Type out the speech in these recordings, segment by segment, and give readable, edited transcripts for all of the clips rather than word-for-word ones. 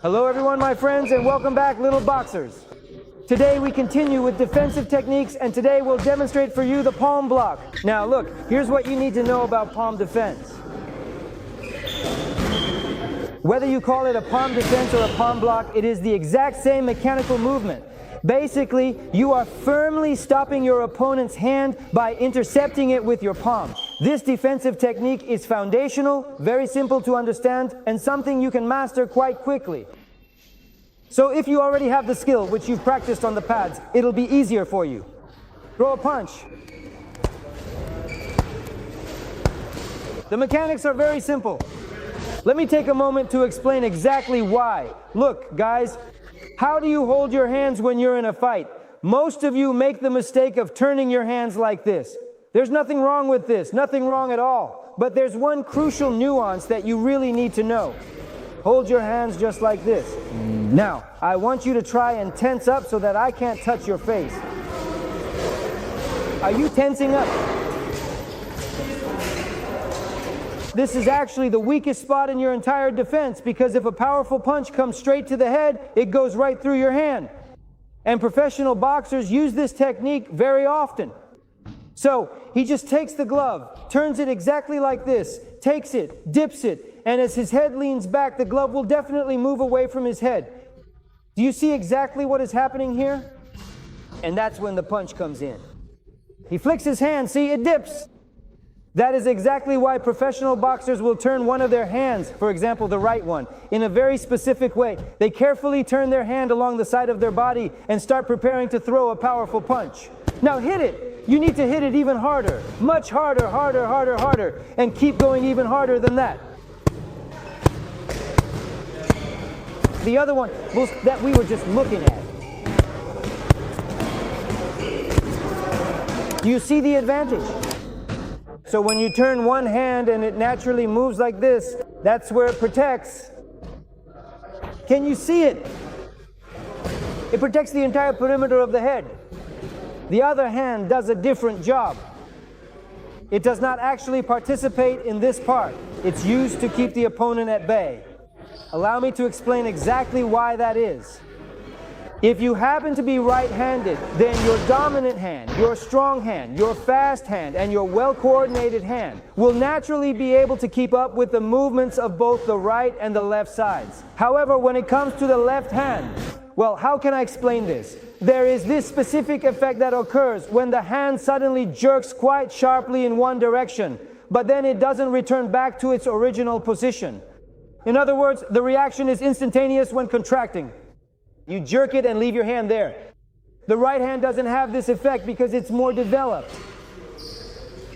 Hello everyone, my friends, and welcome back, little boxers. Today we continue with defensive techniques, and today we'll demonstrate for you the palm block. Now look, here's what you need to know about palm defense. Whether you call it a palm defense or a palm block, it is the exact same mechanical movement. Basically, you are firmly stopping your opponent's hand by intercepting it with your palm. This defensive technique is foundational, very simple to understand, and something you can master quite quickly. So if you already have the skill, which you've practiced on the pads, it'll be easier for you. Throw a punch. The mechanics are very simple. Let me take a moment to explain exactly why. Look, guys, how do you hold your hands when you're in a fight? Most of you make the mistake of turning your hands like this. There's nothing wrong with this, nothing wrong at all. But there's one crucial nuance that you really need to know. Hold your hands just like this. Now, I want you to try and tense up so that I can't touch your face. Are you tensing up? This is actually the weakest spot in your entire defense, because if a powerful punch comes straight to the head, it goes right through your hand. And professional boxers use this technique very often. So he just takes the glove, turns it exactly like this, takes it, dips it, and as his head leans back, the glove will definitely move away from his head. Do you see exactly what is happening here? And that's when the punch comes in. He flicks his hand, see, it dips. That is exactly why professional boxers will turn one of their hands, for example, the right one, in a very specific way. They carefully turn their hand along the side of their body and start preparing to throw a powerful punch. Now hit it. You need to hit it even harder, much harder, harder, harder, harder, and keep going even harder than that. The other one that we were just looking at. You see the advantage? So when you turn one hand and it naturally moves like this, that's where it protects. Can you see it? It protects the entire perimeter of the head. The other hand does a different job. It does not actually participate in this part. It's used to keep the opponent at bay. Allow me to explain exactly why that is. If you happen to be right-handed, then your dominant hand, your strong hand, your fast hand, and your well-coordinated hand will naturally be able to keep up with the movements of both the right and the left sides. However, when it comes to the left hand, well, how can I explain this? There is this specific effect that occurs when the hand suddenly jerks quite sharply in one direction, but then it doesn't return back to its original position. In other words, the reaction is instantaneous when contracting. You jerk it and leave your hand there. The right hand doesn't have this effect because it's more developed.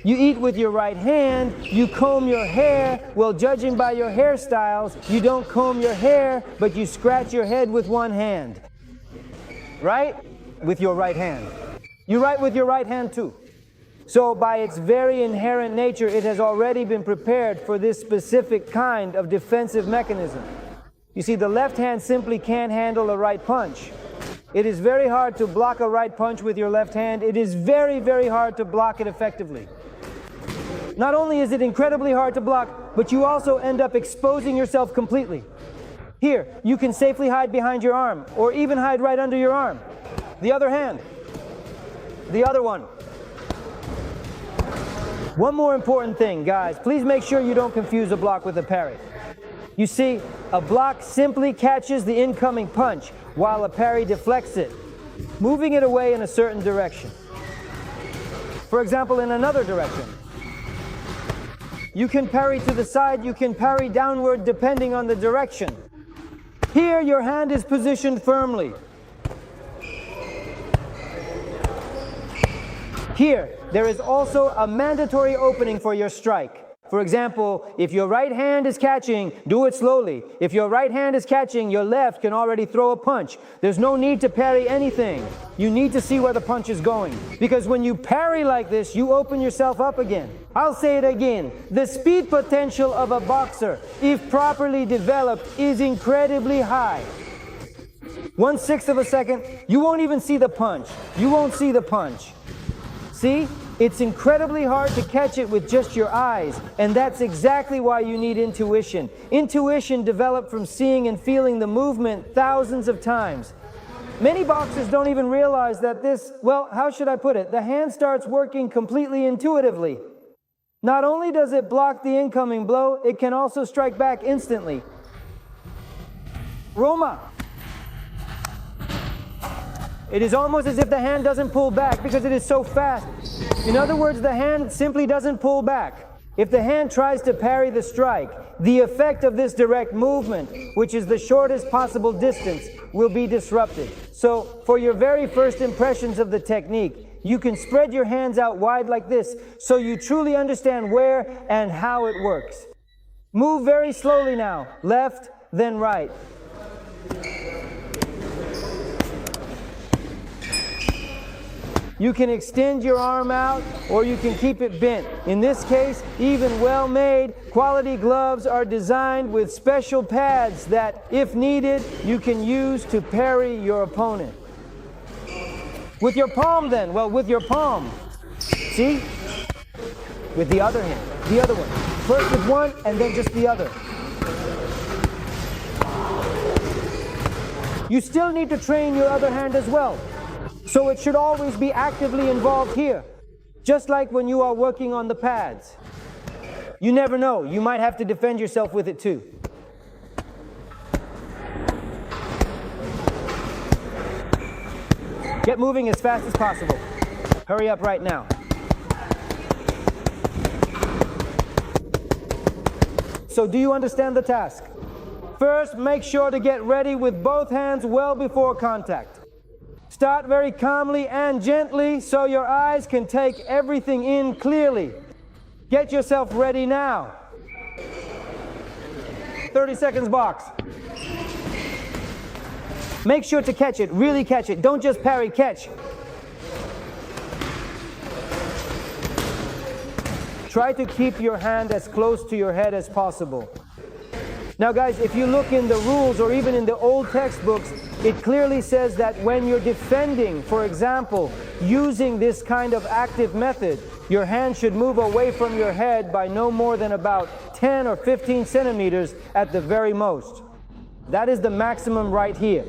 You eat with your right hand, you comb your hair. Well, judging by your hairstyles, you don't comb your hair, but you scratch your head with one hand. Right? With your right hand. You write with your right hand too. So by its very inherent nature, it has already been prepared for this specific kind of defensive mechanism. You see, the left hand simply can't handle a right punch. It is very hard to block a right punch with your left hand. It is very, very hard to block it effectively. Not only is it incredibly hard to block, but you also end up exposing yourself completely. Here, you can safely hide behind your arm, or even hide right under your arm. The other hand. The other one. One more important thing, guys. Please make sure you don't confuse a block with a parry. You see, a block simply catches the incoming punch, while a parry deflects it, moving it away in a certain direction. For example, in another direction. You can parry to the side, you can parry downward depending on the direction. Here, your hand is positioned firmly. Here, there is also a mandatory opening for your strike. For example, if your right hand is catching, do it slowly. If your right hand is catching, your left can already throw a punch. There's no need to parry anything. You need to see where the punch is going. Because when you parry like this, you open yourself up again. I'll say it again. The speed potential of a boxer, if properly developed, is incredibly high. 1/6 of a second, you won't even see the punch. You won't see the punch. See? It's incredibly hard to catch it with just your eyes, and that's exactly why you need intuition. Intuition developed from seeing and feeling the movement thousands of times. Many boxers don't even realize that this, well, how should I put it? The hand starts working completely intuitively. Not only does it block the incoming blow, it can also strike back instantly. Roma. It is almost as if the hand doesn't pull back because it is so fast. In other words, the hand simply doesn't pull back. If the hand tries to parry the strike, the effect of this direct movement, which is the shortest possible distance, will be disrupted. So, for your very first impressions of the technique, you can spread your hands out wide like this so you truly understand where and how it works. Move very slowly now, left, then right. You can extend your arm out or you can keep it bent. In this case, even well-made, quality gloves are designed with special pads that, if needed, you can use to parry your opponent. With your palm then, well, with your palm. See? With the other hand, the other one. First with one and then just the other. You still need to train your other hand as well. So it should always be actively involved here, just like when you are working on the pads. You never know, you might have to defend yourself with it too. Get moving as fast as possible. Hurry up right now. So do you understand the task? First, make sure to get ready with both hands well before contact. Start very calmly and gently so your eyes can take everything in clearly. Get yourself ready now. 30 seconds box. Make sure to catch it, really catch it. Don't just parry, catch. Try to keep your hand as close to your head as possible. Now guys, if you look in the rules or even in the old textbooks, it clearly says that when you're defending, for example, using this kind of active method, your hand should move away from your head by no more than about 10 or 15 centimeters at the very most. That is the maximum right here.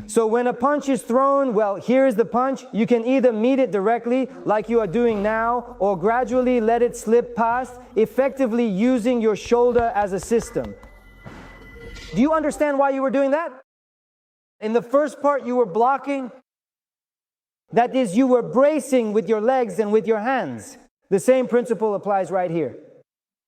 So when a punch is thrown, well, here is the punch. You can either meet it directly, like you are doing now, or gradually let it slip past, effectively using your shoulder as a system. Do you understand why you were doing that? In the first part, you were blocking. That is, you were bracing with your legs and with your hands. The same principle applies right here.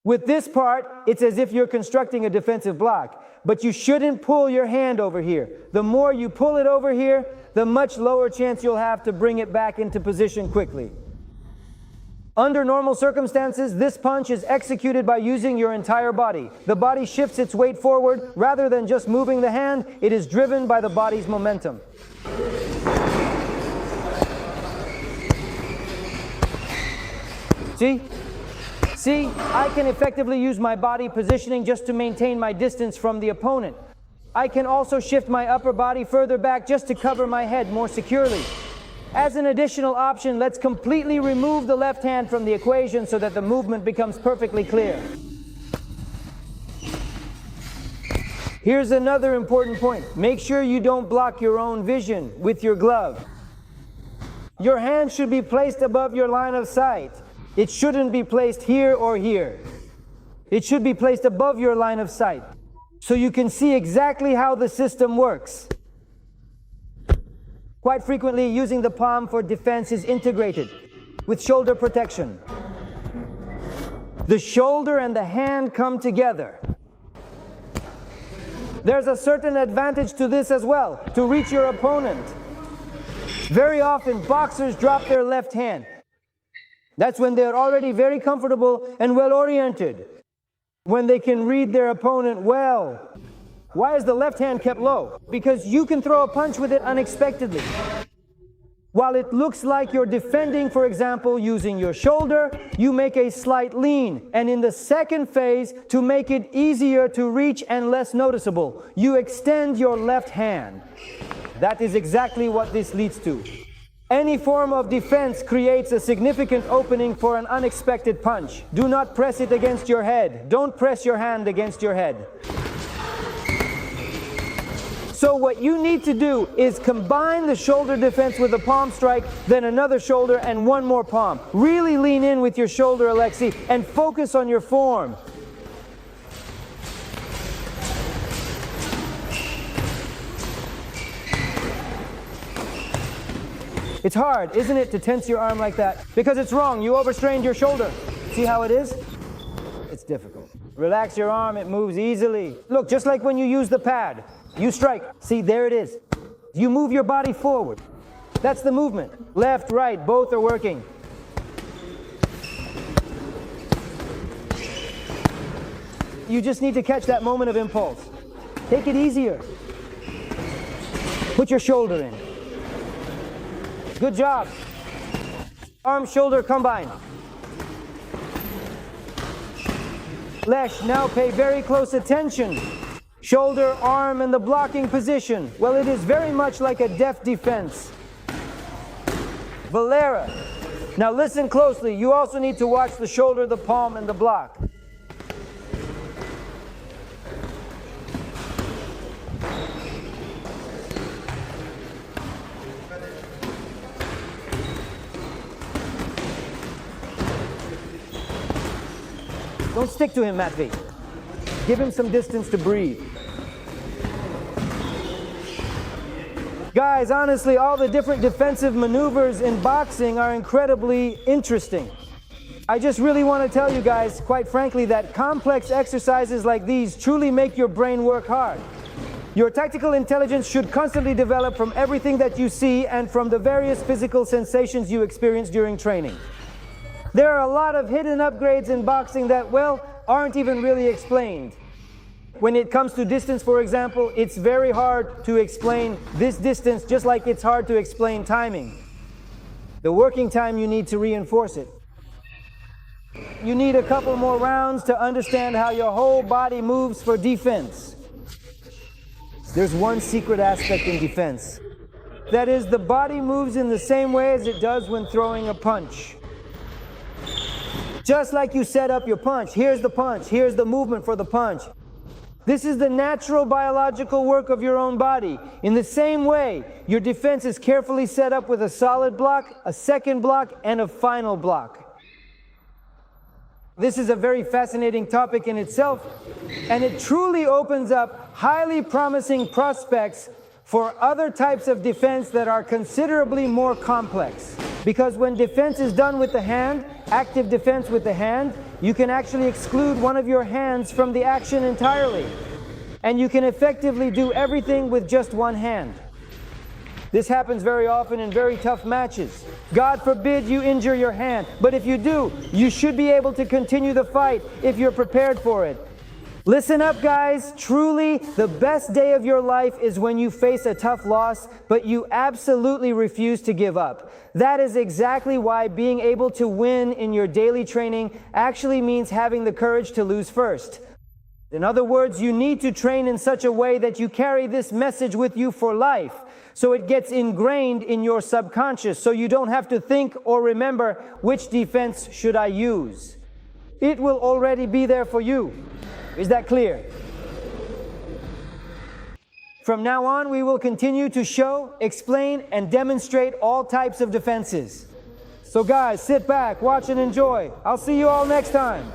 With this part, it's as if you're constructing a defensive block. But you shouldn't pull your hand over here. The more you pull it over here, the much lower chance you'll have to bring it back into position quickly. Under normal circumstances, this punch is executed by using your entire body. The body shifts its weight forward. Rather than just moving the hand, it is driven by the body's momentum. See? See, I can effectively use my body positioning just to maintain my distance from the opponent. I can also shift my upper body further back just to cover my head more securely. As an additional option, let's completely remove the left hand from the equation so that the movement becomes perfectly clear. Here's another important point. Make sure you don't block your own vision with your glove. Your hand should be placed above your line of sight. It shouldn't be placed here or here. It should be placed above your line of sight so you can see exactly how the system works. Quite frequently, using the palm for defense is integrated with shoulder protection. The shoulder and the hand come together. There's a certain advantage to this as well, to reach your opponent. Very often, boxers drop their left hand. That's when they're already very comfortable and well-oriented, when they can read their opponent well. Why is the left hand kept low? Because you can throw a punch with it unexpectedly. While it looks like you're defending, for example, using your shoulder, you make a slight lean. And in the second phase, to make it easier to reach and less noticeable, you extend your left hand. That is exactly what this leads to. Any form of defense creates a significant opening for an unexpected punch. Do not press it against your head. Don't press your hand against your head. So what you need to do is combine the shoulder defense with a palm strike, then another shoulder, and one more palm. Really lean in with your shoulder, Alexei, and focus on your form. It's hard, isn't it, to tense your arm like that? Because it's wrong. You overstrained your shoulder. See how it is? It's difficult. Relax your arm. It moves easily. Look, just like when you use the pad. You strike. See, there it is. You move your body forward. That's the movement. Left, right, both are working. You just need to catch that moment of impulse. Take it easier. Put your shoulder in. Good job. Arm, shoulder, combine. Lesh, now pay very close attention. Shoulder, arm, and the blocking position. Well, it is very much like a deft defense. Valera. Now listen closely. You also need to watch the shoulder, the palm, and the block. Don't stick to him, Matvey. Give him some distance to breathe. Guys, honestly, all the different defensive maneuvers in boxing are incredibly interesting. I just really want to tell you guys, quite frankly, that complex exercises like these truly make your brain work hard. Your tactical intelligence should constantly develop from everything that you see and from the various physical sensations you experience during training. There are a lot of hidden upgrades in boxing that, well, aren't even really explained. When it comes to distance, for example, it's very hard to explain this distance, just like it's hard to explain timing. The working time, you need to reinforce it. You need a couple more rounds to understand how your whole body moves for defense. There's one secret aspect in defense. That is, the body moves in the same way as it does when throwing a punch. Just like you set up your punch, here's the punch, here's the movement for the punch. This is the natural biological work of your own body. In the same way, your defense is carefully set up with a solid block, a second block, and a final block. This is a very fascinating topic in itself, and it truly opens up highly promising prospects for other types of defense that are considerably more complex. Because when defense is done with the hand, active defense with the hand, you can actually exclude one of your hands from the action entirely. And you can effectively do everything with just one hand. This happens very often in very tough matches. God forbid you injure your hand, but if you do, you should be able to continue the fight if you're prepared for it. Listen up, guys. Truly, the best day of your life is when you face a tough loss, but you absolutely refuse to give up. That is exactly why being able to win in your daily training actually means having the courage to lose first. In other words, you need to train in such a way that you carry this message with you for life, so it gets ingrained in your subconscious, so you don't have to think or remember which defense should I use. It will already be there for you. Is that clear? From now on, we will continue to show, explain, and demonstrate all types of defenses. So guys, sit back, watch and enjoy. I'll see you all next time.